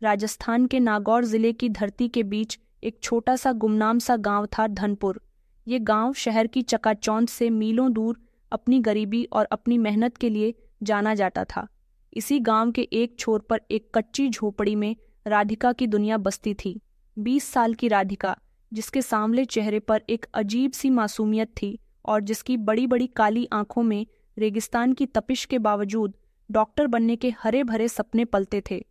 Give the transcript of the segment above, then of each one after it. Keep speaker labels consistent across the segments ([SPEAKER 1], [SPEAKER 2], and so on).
[SPEAKER 1] राजस्थान के नागौर जिले की धरती के बीच एक छोटा सा गुमनाम सा गांव था धनपुर। ये गांव शहर की चकाचौंध से मीलों दूर अपनी गरीबी और अपनी मेहनत के लिए जाना जाता था। इसी गांव के एक छोर पर एक कच्ची झोपड़ी में राधिका की दुनिया बसती थी। 20 साल की राधिका, जिसके सांवले चेहरे पर एक अजीब सी मासूमियत थी और जिसकी बड़ी बड़ी काली आंखों में रेगिस्तान की तपिश के बावजूद डॉक्टर बनने के हरे भरे सपने पलते थे।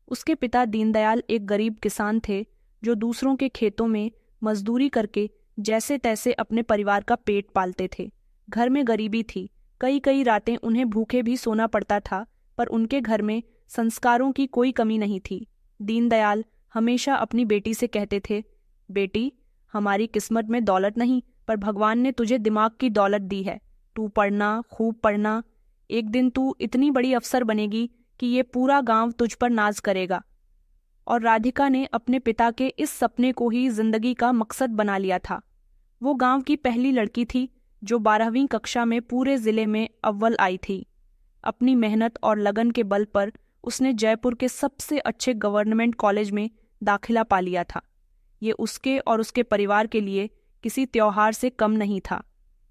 [SPEAKER 1] उसके पिता दीनदयाल एक गरीब किसान थे जो दूसरों के खेतों में मजदूरी करके जैसे तैसे अपने परिवार का पेट पालते थे। घर में गरीबी थी, कई कई रातें उन्हें भूखे भी सोना पड़ता था, पर उनके घर में संस्कारों की कोई कमी नहीं थी। दीनदयाल हमेशा अपनी बेटी से कहते थे, बेटी, हमारी किस्मत में दौलत नहीं, पर भगवान ने तुझे दिमाग की दौलत दी है। तू पढ़ना, खूब पढ़ना। एक दिन तू इतनी बड़ी अफसर बनेगी कि ये पूरा गांव तुझ पर नाज करेगा। और राधिका ने अपने पिता के इस सपने को ही जिंदगी का मकसद बना लिया था। वो गांव की पहली लड़की थी जो 12वीं कक्षा में पूरे जिले में अव्वल आई थी। अपनी मेहनत और लगन के बल पर उसने जयपुर के सबसे अच्छे गवर्नमेंट कॉलेज में दाखिला पा लिया था। ये उसके और उसके परिवार के लिए किसी त्योहार से कम नहीं था।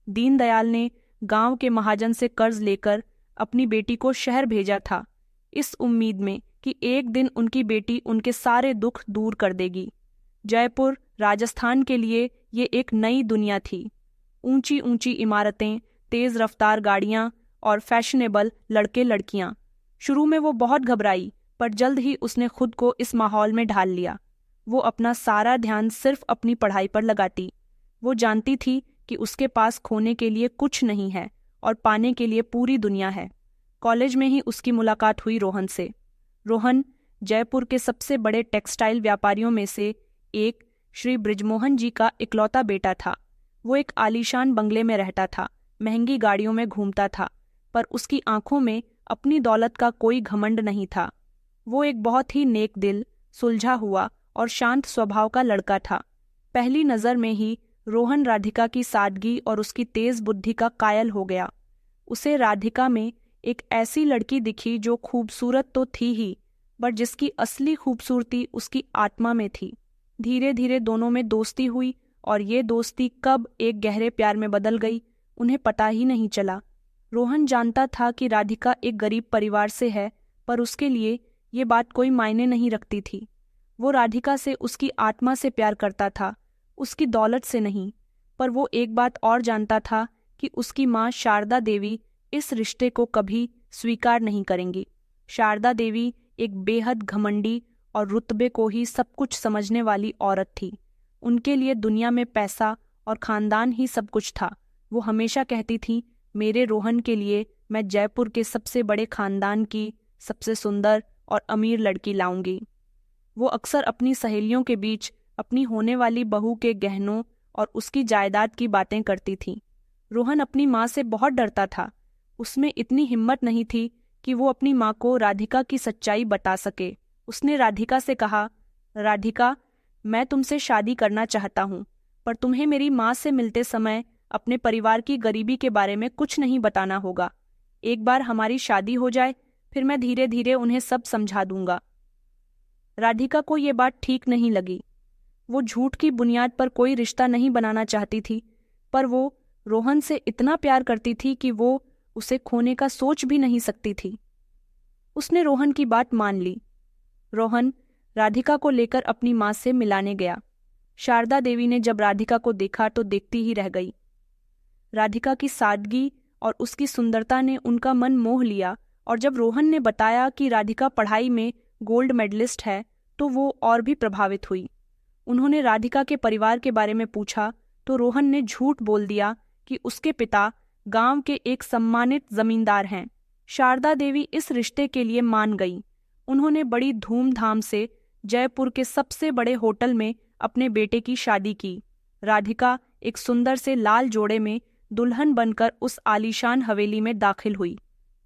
[SPEAKER 1] दीनदयाल ने गांव के महाजन से कर्ज लेकर अपनी बेटी को शहर भेजा था, इस उम्मीद में कि एक दिन उनकी बेटी उनके सारे दुख दूर कर देगी। जयपुर राजस्थान के लिए ये एक नई दुनिया थी। ऊंची ऊंची इमारतें, तेज रफ्तार गाड़ियां और फैशनेबल लड़के लड़कियां। शुरू में वो बहुत घबराई, पर जल्द ही उसने खुद को इस माहौल में ढाल लिया। वो अपना सारा ध्यान सिर्फ अपनी पढ़ाई पर लगाती। वो जानती थी कि उसके पास खोने के लिए कुछ नहीं है और पाने के लिए पूरी दुनिया है। कॉलेज में ही उसकी मुलाकात हुई रोहन से। रोहन जयपुर के सबसे बड़े टेक्सटाइल व्यापारियों में से एक श्री बृजमोहन जी का इकलौता बेटा था। वो एक आलीशान बंगले में रहता था, महंगी गाड़ियों में घूमता था, पर उसकी आंखों में अपनी दौलत का कोई घमंड नहीं था। वो एक बहुत ही नेक दिल, सुलझा हुआ और शांत स्वभाव का लड़का था। पहली नज़र में ही रोहन राधिका की सादगी और उसकी तेज बुद्धि का कायल हो गया। उसे राधिका में एक ऐसी लड़की दिखी जो खूबसूरत तो थी ही, पर जिसकी असली खूबसूरती उसकी आत्मा में थी। धीरे धीरे दोनों में दोस्ती हुई और ये दोस्ती कब एक गहरे प्यार में बदल गई, उन्हें पता ही नहीं चला। रोहन जानता था कि राधिका एक गरीब परिवार से है, पर उसके लिए ये बात कोई मायने नहीं रखती थी। वो राधिका से उसकी आत्मा से प्यार करता था, उसकी दौलत से नहीं। पर वो एक बात और जानता था कि उसकी माँ शारदा देवी इस रिश्ते को कभी स्वीकार नहीं करेंगी। शारदा देवी एक बेहद घमंडी और रुतबे को ही सब कुछ समझने वाली औरत थी। उनके लिए दुनिया में पैसा और खानदान ही सब कुछ था। वो हमेशा कहती थी, मेरे रोहन के लिए मैं जयपुर के सबसे बड़े खानदान की सबसे सुंदर और अमीर लड़की लाऊंगी। वो अक्सर अपनी सहेलियों के बीच अपनी होने वाली बहू के गहनों और उसकी जायदाद की बातें करती थी। रोहन अपनी माँ से बहुत डरता था। उसमें इतनी हिम्मत नहीं थी कि वो अपनी माँ को राधिका की सच्चाई बता सके। उसने राधिका से कहा, राधिका, मैं तुमसे शादी करना चाहता हूँ, पर तुम्हें मेरी माँ से मिलते समय अपने परिवार की गरीबी के बारे में कुछ नहीं बताना होगा। एक बार हमारी शादी हो जाए, फिर मैं धीरे धीरे उन्हें सब समझा दूंगा। राधिका को ये बात ठीक नहीं लगी। वो झूठ की बुनियाद पर कोई रिश्ता नहीं बनाना चाहती थी, पर वो रोहन से इतना प्यार करती थी कि वो उसे खोने का सोच भी नहीं सकती थी। उसने रोहन की बात मान ली। रोहन राधिका को लेकर अपनी माँ से मिलाने गया। शारदा देवी ने जब राधिका को देखा तो देखती ही रह गई। राधिका की सादगी और उसकी सुंदरता ने उनका मन मोह लिया, और जब रोहन ने बताया कि राधिका पढ़ाई में गोल्ड मेडलिस्ट है, तो वो और भी प्रभावित हुई। उन्होंने राधिका के परिवार के बारे में पूछा तो रोहन ने झूठ बोल दिया कि उसके पिता गांव के एक सम्मानित जमींदार हैं। शारदा देवी इस रिश्ते के लिए मान गई। उन्होंने बड़ी धूमधाम से जयपुर के सबसे बड़े होटल में अपने बेटे की शादी की। राधिका एक सुंदर से लाल जोड़े में दुल्हन बनकर उस आलीशान हवेली में दाखिल हुई।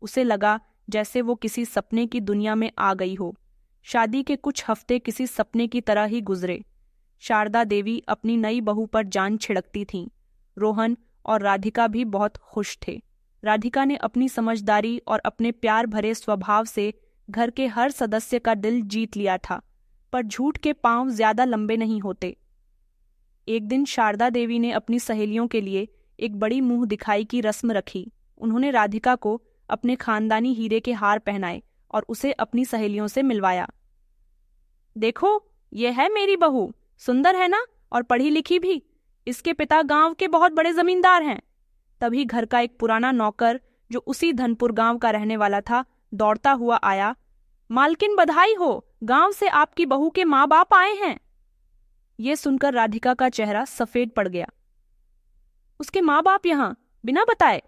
[SPEAKER 1] उसे लगा जैसे वो किसी सपने की दुनिया में आ गई हो। शादी के कुछ हफ्ते किसी सपने की तरह ही गुजरे। शारदा देवी अपनी नई बहू पर जान छिड़कती थीं। रोहन और राधिका भी बहुत खुश थे। राधिका ने अपनी समझदारी और अपने प्यार भरे स्वभाव से घर के हर सदस्य का दिल जीत लिया था, पर झूठ के पांव ज्यादा लंबे नहीं होते। एक दिन शारदा देवी ने अपनी सहेलियों के लिए एक बड़ी मुंह दिखाई की रस्म रखी। उन्होंने राधिका को अपने खानदानी हीरे के हार पहनाए और उसे अपनी सहेलियों से मिलवाया। देखो, ये है मेरी बहू, सुंदर है ना, और पढ़ी लिखी भी। इसके पिता गांव के बहुत बड़े जमींदार हैं। तभी घर का एक पुराना नौकर, जो उसी धनपुर गांव का रहने वाला था, दौड़ता हुआ आया। मालकिन, बधाई हो, गांव से आपकी बहू के माँ बाप आए हैं। ये सुनकर राधिका का चेहरा सफेद पड़ गया। उसके माँ बाप यहाँ बिना बताए?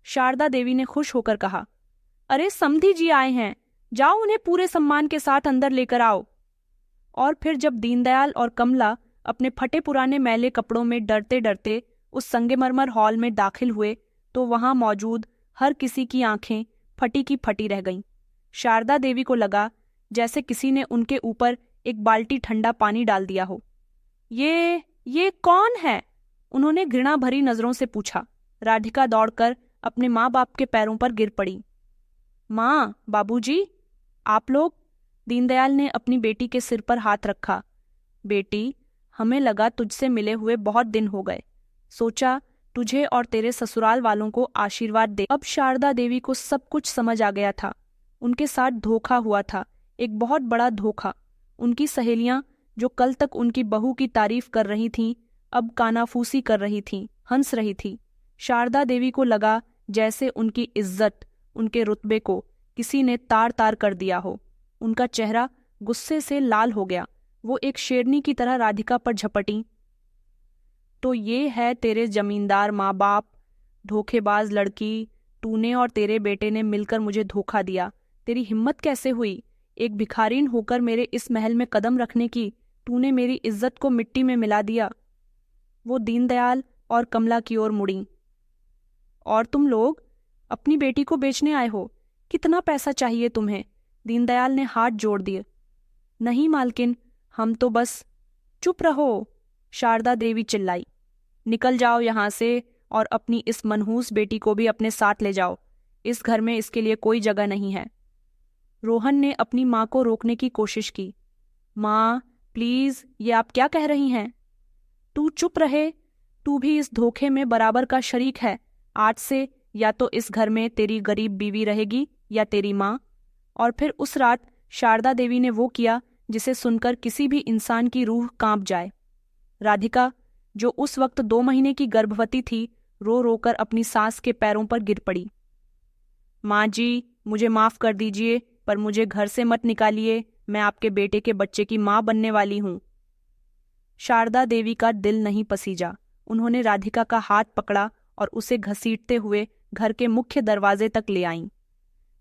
[SPEAKER 1] शारदा देवी ने खुश होकर कहा। अरे, समधी जी आए हैं, जाओ उन्हें पूरे सम्मान के साथ अंदर लेकर आओ। और फिर जब दीनदयाल और कमला अपने फटे पुराने मैले कपड़ों में डरते डरते उस संगमरमर हॉल में दाखिल हुए, तो वहां मौजूद हर किसी की आंखें फटी की फटी रह गईं। शारदा देवी को लगा जैसे किसी ने उनके ऊपर एक बाल्टी ठंडा पानी डाल दिया हो। ये कौन है? उन्होंने घृणा भरी नजरों से पूछा। राधिका दौड़कर अपने माँ बाप के पैरों पर गिर पड़ी। माँ, बाबूजी, आप लोग? दीनदयाल ने अपनी बेटी के सिर पर हाथ रखा। बेटी, हमें लगा तुझसे मिले हुए बहुत दिन हो गए, सोचा तुझे और तेरे ससुराल वालों को आशीर्वाद दे। अब शारदा देवी को सब कुछ समझ आ गया था। उनके साथ धोखा हुआ था, एक बहुत बड़ा धोखा। उनकी सहेलियां, जो कल तक उनकी बहू की तारीफ कर रही थीं, अब कानाफूसी कर रही थीं, हंस रही थी। शारदा देवी को लगा जैसे उनकी इज्जत, उनके रुतबे को किसी ने तार तार कर दिया हो। उनका चेहरा गुस्से से लाल हो गया। वो एक शेरनी की तरह राधिका पर झपटी। तो ये है तेरे जमींदार माँ बाप? धोखेबाज लड़की, तूने और तेरे बेटे ने मिलकर मुझे धोखा दिया। तेरी हिम्मत कैसे हुई एक भिखारीन होकर मेरे इस महल में कदम रखने की? तूने मेरी इज्जत को मिट्टी में मिला दिया। वो दीनदयाल और कमला की ओर मुड़ी। और तुम लोग अपनी बेटी को बेचने आए हो? कितना पैसा चाहिए तुम्हें? दीनदयाल ने हाथ जोड़ दिए। नहीं मालकिन, हम तो बस। चुप रहो, शारदा देवी चिल्लाई। निकल जाओ यहाँ से और अपनी इस मनहूस बेटी को भी अपने साथ ले जाओ। इस घर में इसके लिए कोई जगह नहीं है। रोहन ने अपनी माँ को रोकने की कोशिश की। माँ, प्लीज, ये आप क्या कह रही हैं? तू चुप रहे, तू भी इस धोखे में बराबर का शरीक है। आज से या तो इस घर में तेरी गरीब बीवी रहेगी या तेरी माँ। और फिर उस रात शारदा देवी ने वो किया जिसे सुनकर किसी भी इंसान की रूह कांप जाए। राधिका, जो उस वक्त 2 महीने की गर्भवती थी, रो रोकर अपनी सास के पैरों पर गिर पड़ी। माँ जी, मुझे माफ कर दीजिए, पर मुझे घर से मत निकालिए। मैं आपके बेटे के बच्चे की माँ बनने वाली हूँ। शारदा देवी का दिल नहीं पसीजा। उन्होंने राधिका का हाथ पकड़ा और उसे घसीटते हुए घर के मुख्य दरवाजे तक ले आईं।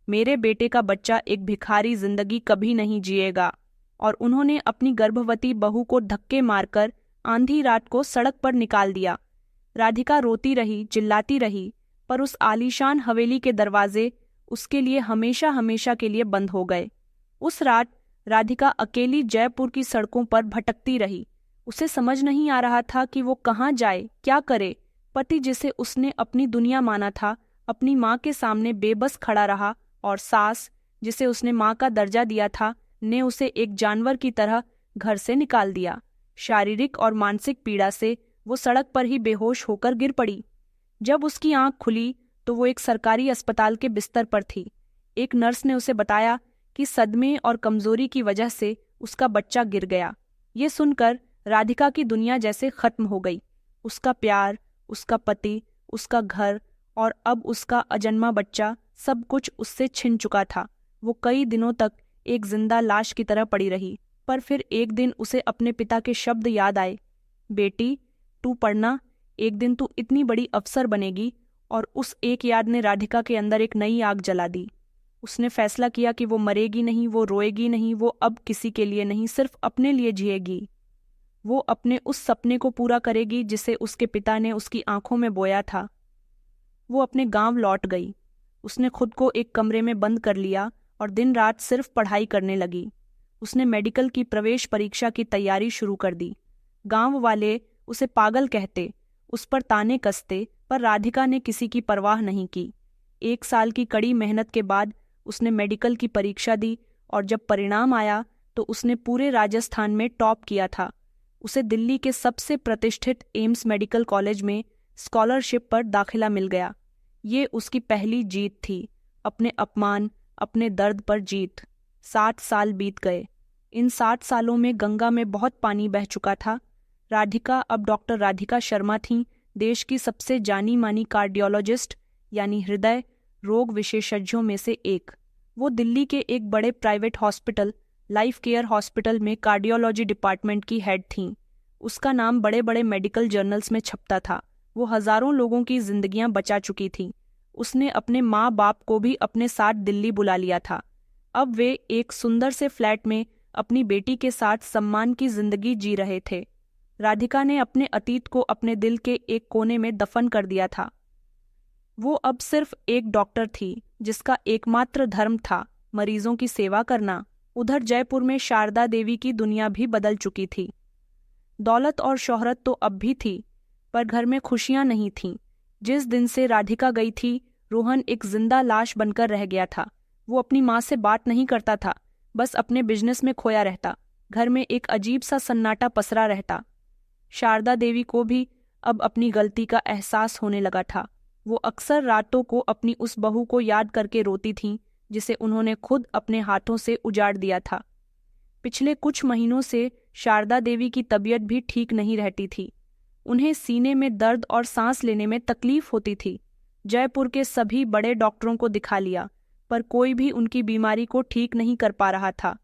[SPEAKER 1] मेरे बेटे का बच्चा एक भिखारी जिंदगी कभी नहीं जिएगा। और उन्होंने अपनी गर्भवती बहू को धक्के मारकर आंधी रात को सड़क पर निकाल दिया। राधिका रोती रही, चिल्लाती रही, पर उस आलीशान हवेली के दरवाजे उसके लिए हमेशा हमेशा के लिए बंद हो गए। उस रात राधिका अकेली जयपुर की सड़कों पर भटकती रही। उसे समझ नहीं आ रहा था कि वो कहाँ जाए, क्या करे। पति, जिसे उसने अपनी दुनिया माना था, अपनी माँ के सामने बेबस खड़ा रहा, और सास, जिसे उसने माँ का दर्जा दिया था, ने उसे एक जानवर की तरह घर से निकाल दिया। शारीरिक और मानसिक पीड़ा से वो सड़क पर ही बेहोश होकर गिर पड़ी। जब उसकी आंख खुली तो वो एक सरकारी अस्पताल के बिस्तर पर थी। एक नर्स ने उसे बताया कि सदमे और कमजोरी की वजह से उसका बच्चा गिर गया। ये सुनकर राधिका की दुनिया जैसे खत्म हो गई। उसका प्यार, उसका पति, उसका घर और अब उसका अजन्मा बच्चा, सब कुछ उससे छिन चुका था। वो कई दिनों तक एक जिंदा लाश की तरह पड़ी रही। पर फिर एक दिन उसे अपने पिता के शब्द याद आए। बेटी, तू पढ़ना, एक दिन तू इतनी बड़ी अफसर बनेगी। और उस एक याद ने राधिका के अंदर एक नई आग जला दी। उसने फैसला किया कि वो मरेगी नहीं, वो रोएगी नहीं, वो अब किसी के लिए नहीं, सिर्फ अपने लिए जिएगी। वो अपने उस सपने को पूरा करेगी जिसे उसके पिता ने उसकी आंखों में बोया था। वो अपने गांव लौट गई। उसने खुद को एक कमरे में बंद कर लिया और दिन रात सिर्फ पढ़ाई करने लगी। उसने मेडिकल की प्रवेश परीक्षा की तैयारी शुरू कर दी। गांव वाले उसे पागल कहते, उस पर ताने कसते, पर राधिका ने किसी की परवाह नहीं की। 1 साल की कड़ी मेहनत के बाद उसने मेडिकल की परीक्षा दी और जब परिणाम आया तो उसने पूरे राजस्थान में टॉप किया था। उसे दिल्ली के सबसे प्रतिष्ठित एम्स मेडिकल कॉलेज में स्कॉलरशिप पर दाखिला मिल गया। ये उसकी पहली जीत थी, अपने अपमान, अपने दर्द पर जीत। 60 साल बीत गए। इन 60 सालों में गंगा में बहुत पानी बह चुका था। राधिका अब डॉक्टर राधिका शर्मा थीं, देश की सबसे जानी मानी कार्डियोलॉजिस्ट यानी हृदय रोग विशेषज्ञों में से एक। वो दिल्ली के एक बड़े private hospital life care hospital में कार्डियोलॉजी डिपार्टमेंट की हेड थीं। उसका नाम बड़े बड़े मेडिकल जर्नल्स में छपता था। वो हजारों लोगों की जिंदगियां बचा चुकी थीं। उसने अपने माँ बाप को भी अपने साथ दिल्ली बुला लिया था। अब वे एक सुंदर से फ्लैट में अपनी बेटी के साथ सम्मान की जिंदगी जी रहे थे। राधिका ने अपने अतीत को अपने दिल के एक कोने में दफन कर दिया था। वो अब सिर्फ एक डॉक्टर थी जिसका एकमात्र धर्म था मरीजों की सेवा करना। उधर जयपुर में शारदा देवी की दुनिया भी बदल चुकी थी। दौलत और शोहरत तो अब भी थी, पर घर में खुशियां नहीं थीं। जिस दिन से राधिका गई थी, रोहन एक जिंदा लाश बनकर रह गया था। वो अपनी माँ से बात नहीं करता था, बस अपने बिजनेस में खोया रहता। घर में एक अजीब सा सन्नाटा पसरा रहता। शारदा देवी को भी अब अपनी गलती का एहसास होने लगा था। वो अक्सर रातों को अपनी उस बहू को याद करके रोती थीं जिसे उन्होंने खुद अपने हाथों से उजाड़ दिया था। पिछले कुछ महीनों से शारदा देवी की तबीयत भी ठीक नहीं रहती थी। उन्हें सीने में दर्द और सांस लेने में तकलीफ होती थी। जयपुर के सभी बड़े डॉक्टरों को दिखा लिया, पर कोई भी उनकी बीमारी को ठीक नहीं कर पा रहा था।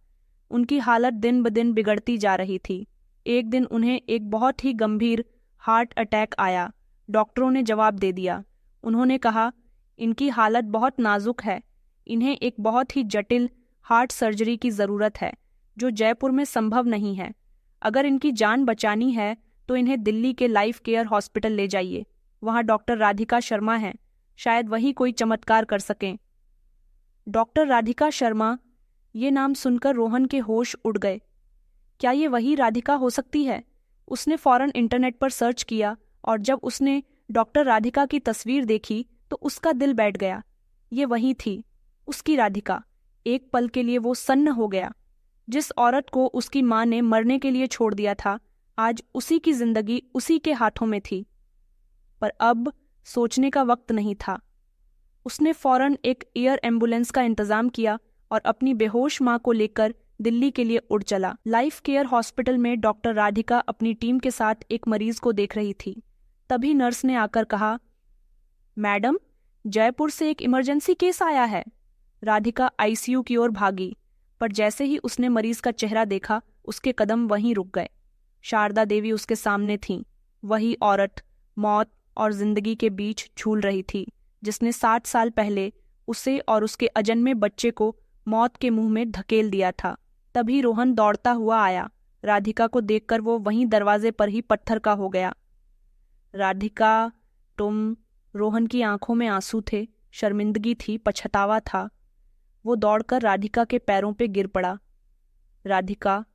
[SPEAKER 1] उनकी हालत दिन ब दिन बिगड़ती जा रही थी। एक दिन उन्हें एक बहुत ही गंभीर हार्ट अटैक आया। डॉक्टरों ने जवाब दे दिया। उन्होंने कहा, इनकी हालत बहुत नाजुक है, इन्हें एक बहुत ही जटिल हार्ट सर्जरी की ज़रूरत है जो जयपुर में संभव नहीं है। अगर इनकी जान बचानी है तो इन्हें दिल्ली के लाइफ केयर हॉस्पिटल ले जाइए। वहाँ डॉक्टर राधिका शर्मा हैं, शायद वही कोई चमत्कार कर सकें। डॉक्टर राधिका शर्मा, ये नाम सुनकर रोहन के होश उड़ गए। क्या ये वही राधिका हो सकती है? उसने फौरन इंटरनेट पर सर्च किया और जब उसने डॉक्टर राधिका की तस्वीर देखी तो उसका दिल बैठ गया। ये वही थी, उसकी राधिका। एक पल के लिए वो सन्न हो गया। जिस औरत को उसकी माँ ने मरने के लिए छोड़ दिया था, आज उसी की जिंदगी उसी के हाथों में थी। पर अब सोचने का वक्त नहीं था। उसने फौरन एक एयर एम्बुलेंस का इंतजाम किया और अपनी बेहोश माँ को लेकर दिल्ली के लिए उड़ चला। लाइफ केयर हॉस्पिटल में डॉक्टर राधिका अपनी टीम के साथ एक मरीज को देख रही थी। तभी नर्स ने आकर कहा, मैडम, जयपुर से एक इमरजेंसी केस आया है। राधिका आईसीयू की ओर भागी, पर जैसे ही उसने मरीज का चेहरा देखा, उसके कदम वहीं रुक गए। शारदा देवी उसके सामने थीं, वही औरत मौत और जिंदगी के बीच झूल रही थी, जिसने 60 साल पहले उसे और उसके अजन्मे बच्चे को मौत के मुंह में धकेल दिया था। तभी रोहन दौड़ता हुआ आया। राधिका को देखकर वो वहीं दरवाजे पर ही पत्थर का हो गया। राधिका, तुम? रोहन की आंखों में आंसू थे, शर्मिंदगी थी, पछतावा था। वो दौड़कर राधिका के पैरों पे गिर पड़ा। राधिका,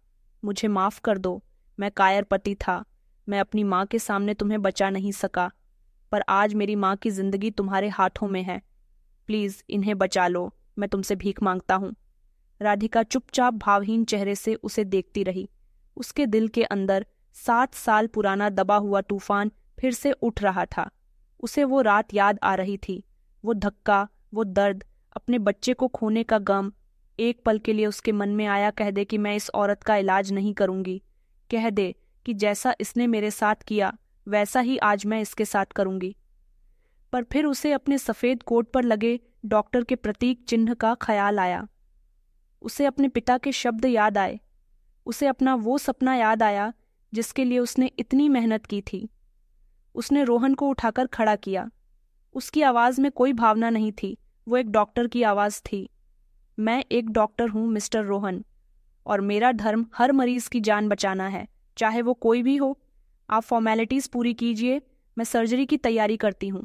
[SPEAKER 1] मुझे माफ कर दो, मैं कायरपति था। मैं अपनी माँ के सामने तुम्हें बचा नहीं सका, पर आज मेरी माँ की जिंदगी तुम्हारे हाथों में है। प्लीज इन्हें बचा लो, मैं तुमसे भीख मांगता हूँ। राधिका चुपचाप भावहीन चेहरे से उसे देखती रही। उसके दिल के अंदर 60 साल पुराना दबा हुआ तूफान फिर से उठ रहा था। उसे वो रात याद आ रही थी, वो धक्का, वो दर्द, अपने बच्चे को खोने का गम। एक पल के लिए उसके मन में आया, कह दे कि मैं इस औरत का इलाज नहीं करूंगी। कह दे कि जैसा इसने मेरे साथ किया वैसा ही आज मैं इसके साथ करूंगी। पर फिर उसे अपने सफ़ेद कोट पर लगे डॉक्टर के प्रतीक चिन्ह का ख्याल आया। उसे अपने पिता के शब्द याद आए। उसे अपना वो सपना याद आया जिसके लिए उसने इतनी मेहनत की थी। उसने रोहन को उठाकर खड़ा किया। उसकी आवाज़ में कोई भावना नहीं थी, वो एक डॉक्टर की आवाज़ थी। मैं एक डॉक्टर हूँ मिस्टर रोहन, और मेरा धर्म हर मरीज की जान बचाना है, चाहे वो कोई भी हो। आप फॉर्मेलिटीज़ पूरी कीजिए, मैं सर्जरी की तैयारी करती हूँ।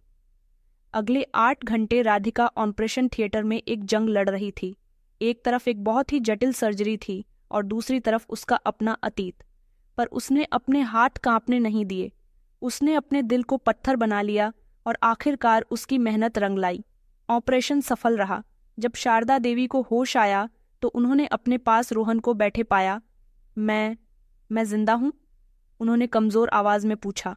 [SPEAKER 1] अगले 8 घंटे राधिका ऑपरेशन थिएटर में एक जंग लड़ रही थी। एक तरफ एक बहुत ही जटिल सर्जरी थी और दूसरी तरफ उसका अपना अतीत। पर उसने अपने हाथ कांपने नहीं दिए। उसने अपने दिल को पत्थर बना लिया और आखिरकार उसकी मेहनत रंग लाई। ऑपरेशन सफल रहा। जब शारदा देवी को होश आया तो उन्होंने अपने पास रोहन को बैठे पाया। मैं जिंदा हूँ? उन्होंने कमजोर आवाज में पूछा।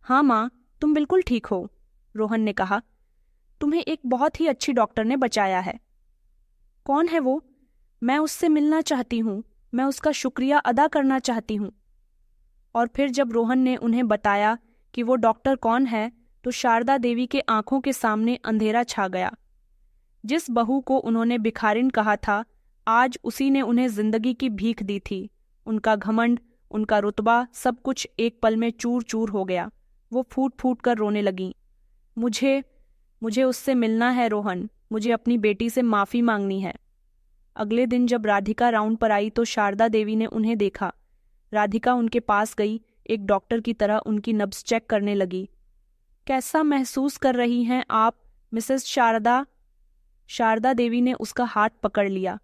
[SPEAKER 1] हाँ माँ, तुम बिल्कुल ठीक हो, रोहन ने कहा। तुम्हें एक बहुत ही अच्छी डॉक्टर ने बचाया है। कौन है वो? मैं उससे मिलना चाहती हूँ, मैं उसका शुक्रिया अदा करना चाहती हूँ। और फिर जब रोहन ने उन्हें बताया कि वो डॉक्टर कौन है तो शारदा देवी के आंखों के सामने अंधेरा छा गया। जिस बहू को उन्होंने भिखारिन कहा था, आज उसी ने उन्हें जिंदगी की भीख दी थी। उनका घमंड, उनका रुतबा, सब कुछ एक पल में चूर चूर हो गया। वो फूट फूट कर रोने लगीं। मुझे उससे मिलना है रोहन, मुझे अपनी बेटी से माफ़ी मांगनी है। अगले दिन जब राधिका राउंड पर आई तो शारदा देवी ने उन्हें देखा। राधिका उनके पास गई, एक डॉक्टर की तरह उनकी नब्ज चेक करने लगी। कैसा महसूस कर रही हैं आप, मिसेस शारदा? शारदा देवी ने उसका हाथ पकड़ लिया।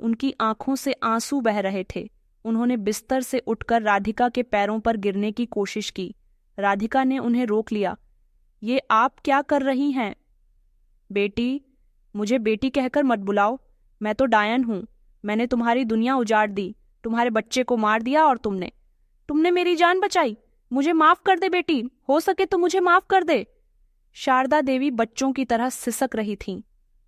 [SPEAKER 1] उनकी आंखों से आंसू बह रहे थे। उन्होंने बिस्तर से उठकर राधिका के पैरों पर गिरने की कोशिश की। राधिका ने उन्हें रोक लिया। ये आप क्या कर रही हैं? बेटी, मुझे बेटी कहकर मत बुलाओ। मैं तो डायन हूँ। मैंने तुम्हारी दुनिया उजाड़ दी, तुम्हारे बच्चे को मार दिया और तुमने मेरी जान बचाई। मुझे माफ कर दे बेटी, हो सके तो मुझे माफ कर दे। शारदा देवी बच्चों की तरह सिसक रही थीं।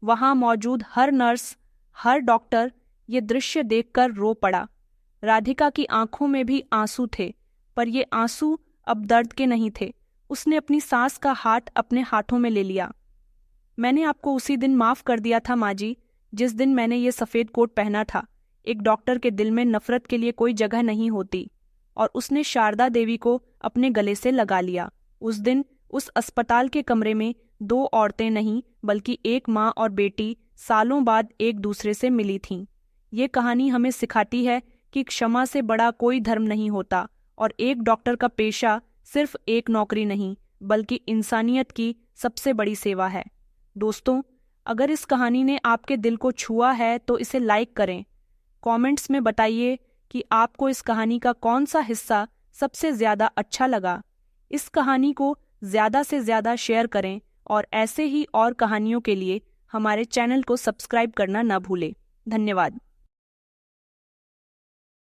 [SPEAKER 1] वहां मौजूद हर नर्स, हर डॉक्टर ये दृश्य देखकर रो पड़ा। राधिका की आंखों में भी आंसू थे, पर ये आंसू अब दर्द के नहीं थे। उसने अपनी सास का हाथ अपने हाथों में ले लिया। मैंने आपको उसी दिन माफ कर दिया था माँ जी, जिस दिन मैंने ये सफ़ेद कोट पहना था। एक डॉक्टर के दिल में नफरत के लिए कोई जगह नहीं होती। और उसने शारदा देवी को अपने गले से लगा लिया। उस दिन उस अस्पताल के कमरे में दो औरतें नहीं बल्कि एक माँ और बेटी सालों बाद एक दूसरे से मिली थीं। ये कहानी हमें सिखाती है कि क्षमा से बड़ा कोई धर्म नहीं होता और एक डॉक्टर का पेशा सिर्फ एक नौकरी नहीं बल्कि इंसानियत की सबसे बड़ी सेवा है। दोस्तों, अगर इस कहानी ने आपके दिल को छुआ है तो इसे लाइक करें। कमेंट्स में बताइए कि आपको इस कहानी का कौन सा हिस्सा सबसे ज़्यादा अच्छा लगा। इस कहानी को ज़्यादा से ज़्यादा शेयर करें और ऐसे ही और कहानियों के लिए हमारे चैनल को सब्सक्राइब करना न भूलें। धन्यवाद।